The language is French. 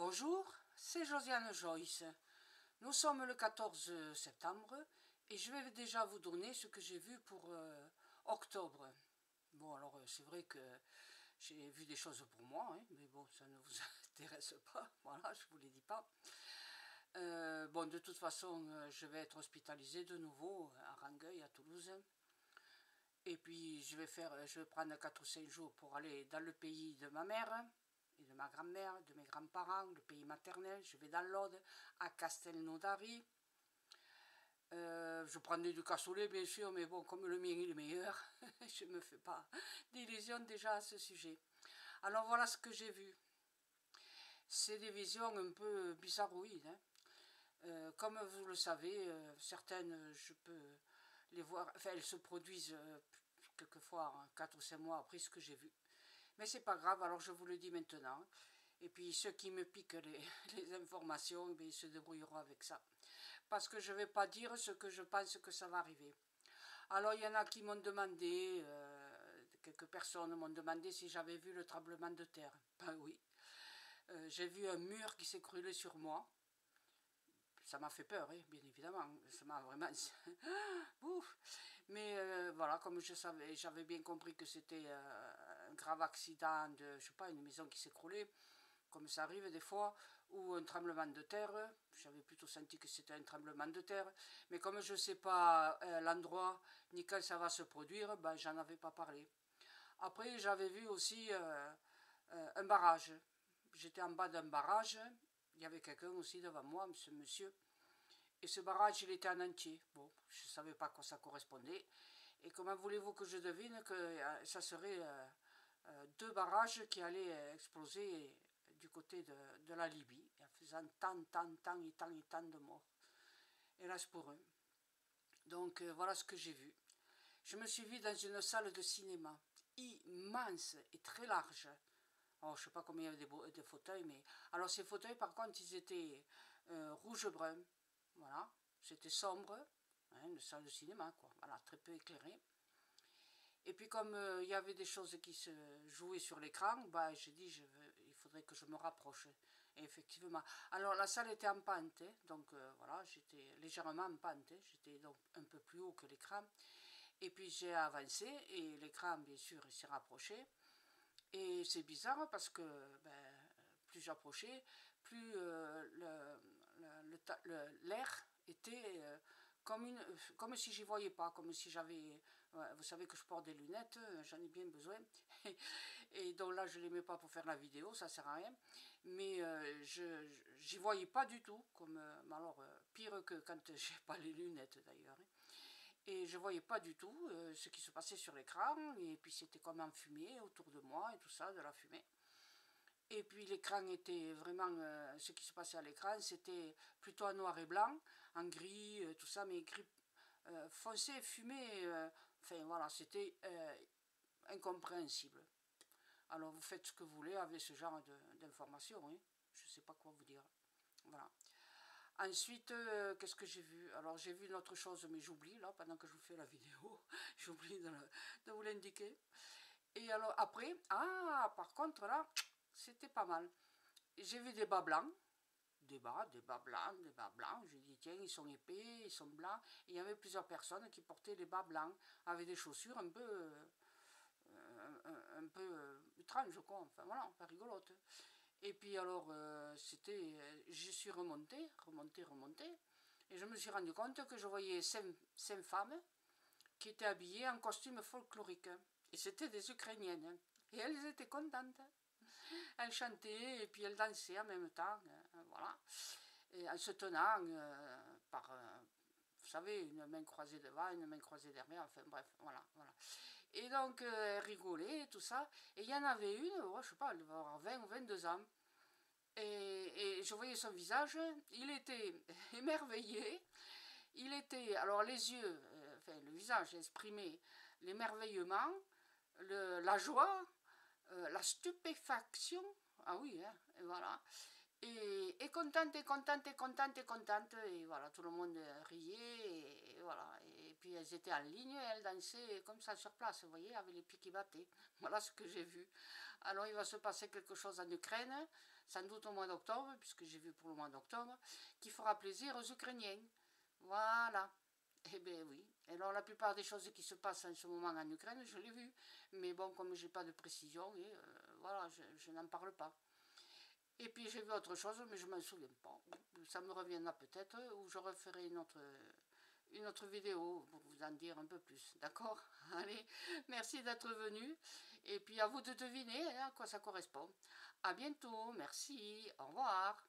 Bonjour, c'est Josiane Joyce. Nous sommes le 14 septembre et je vais déjà vous donner ce que j'ai vu pour octobre. Bon, alors c'est vrai que j'ai vu des choses pour moi, hein, mais bon, ça ne vous intéresse pas, voilà, je ne vous les dis pas. Bon, de toute façon, je vais être hospitalisée de nouveau à Rangueil, à Toulouse. Et puis, je vais prendre 4 ou 5 jours pour aller dans le pays de ma mère et de ma grand-mère, de mes grands-parents, le pays maternel. Je vais dans l'Aude, à Castelnaudary. Je prendrai du cassoulet, bien sûr, mais bon, comme le mien est le meilleur, je ne me fais pas d'illusions déjà à ce sujet. Alors, voilà ce que j'ai vu. C'est des visions un peu bizarroïdes, hein. Comme vous le savez, certaines, je peux les voir, enfin, elles se produisent quelquefois 4 ou 5 mois après ce que j'ai vu. Mais c'est pas grave, alors je vous le dis maintenant. Et puis ceux qui me piquent les informations, ils se débrouilleront avec ça. Parce que je ne vais pas dire ce que je pense que ça va arriver. Alors il y en a qui m'ont demandé, quelques personnes m'ont demandé si j'avais vu le tremblement de terre. Ben oui, j'ai vu un mur qui s'écroulait sur moi. Ça m'a fait peur, hein, bien évidemment. Ça m'a vraiment... Ouf. Mais voilà, comme je savais, j'avais bien compris que c'était un grave accident de, je sais pas, une maison qui s'écroulait, comme ça arrive des fois, ou un tremblement de terre. J'avais plutôt senti que c'était un tremblement de terre. Mais comme je ne sais pas l'endroit ni quand ça va se produire, ben, j'en avais pas parlé. Après, j'avais vu aussi un barrage. J'étais en bas d'un barrage. Il y avait quelqu'un aussi devant moi, ce monsieur. Et ce barrage, il était en entier. Bon, je ne savais pas à quoi ça correspondait. Et comment voulez-vous que je devine que ça serait deux barrages qui allaient exploser du côté de la Libye, en faisant tant et tant de morts. Hélas pour eux. Donc voilà ce que j'ai vu. Je me suis vu dans une salle de cinéma immense et très large. Oh, je ne sais pas combien il y avait de fauteuils, mais... Alors ces fauteuils, par contre, ils étaient rouge-brun. Voilà, c'était sombre, hein, une salle de cinéma, quoi. Voilà, très peu éclairée. Et puis comme il y avait des choses qui se jouaient sur l'écran, bah, j'ai dit il faudrait que je me rapproche. Et effectivement. Alors la salle était en pente, hein, donc voilà, j'étais légèrement en pente, hein, j'étais donc un peu plus haut que l'écran. Et puis j'ai avancé et l'écran bien sûr il s'est rapproché. Et c'est bizarre parce que ben, plus j'approchais, plus l'air était comme si j'y voyais pas, comme si j'avais... Vous savez que je porte des lunettes, j'en ai bien besoin. Et donc là, je ne les mets pas pour faire la vidéo, ça sert à rien. Mais j'y voyais pas du tout, comme alors pire que quand j'ai pas les lunettes d'ailleurs. Hein. Et je ne voyais pas du tout ce qui se passait sur l'écran. Et puis c'était comme en fumée autour de moi et tout ça, de la fumée. Et puis l'écran était vraiment... ce qui se passait à l'écran, c'était plutôt en noir et blanc, en gris, tout ça, mais gris foncé, fumé. Enfin voilà, c'était incompréhensible. Alors vous faites ce que vous voulez avec ce genre d'informations. Hein. Je ne sais pas quoi vous dire. Voilà. Ensuite, qu'est-ce que j'ai vu? Alors j'ai vu une autre chose, mais j'oublie là, pendant que je vous fais la vidéo. J'oublie de vous l'indiquer. Et alors après, ah, par contre là, c'était pas mal. J'ai vu des bas blancs, des bas blancs, des bas blancs. J'ai dit, tiens, ils sont épais, ils sont blancs. Et il y avait plusieurs personnes qui portaient des bas blancs, avec des chaussures un peu... un peu étrange, quoi. Enfin voilà, pas rigolote. Et puis alors, je suis remontée, et je me suis rendu compte que je voyais cinq femmes qui étaient habillées en costume folklorique. Et c'était des Ukrainiennes. Et elles étaient contentes. Elles chantaient et puis elles dansaient en même temps, voilà. Et en se tenant par, vous savez, une main croisée devant, une main croisée derrière, enfin bref, voilà. Et donc, elles rigolaient, tout ça. Et il y en avait une, oh, je sais pas, elle devait avoir 20 ou 22 ans. Et je voyais son visage, il était émerveillé, il était, alors les yeux, enfin le visage exprimait l'émerveillement, la joie, la stupéfaction, ah oui, hein, et voilà, et contente, et voilà, tout le monde riait, et voilà, et puis elles étaient en ligne, et elles dansaient comme ça sur place, vous voyez, avec les pieds qui battaient, voilà ce que j'ai vu. Alors il va se passer quelque chose en Ukraine, sans doute au mois d'octobre, puisque j'ai vu pour le mois d'octobre, qui fera plaisir aux Ukrainiens. Voilà. Eh bien oui. Alors la plupart des choses qui se passent en ce moment en Ukraine, je l'ai vu. Mais bon, comme je n'ai pas de précision, et voilà, je n'en parle pas. Et puis j'ai vu autre chose, mais je ne m'en souviens pas. Ça me reviendra peut-être, ou je referai une autre vidéo pour vous en dire un peu plus. D'accord? Allez, merci d'être venu. Et puis à vous de deviner à quoi ça correspond. À bientôt, merci, au revoir.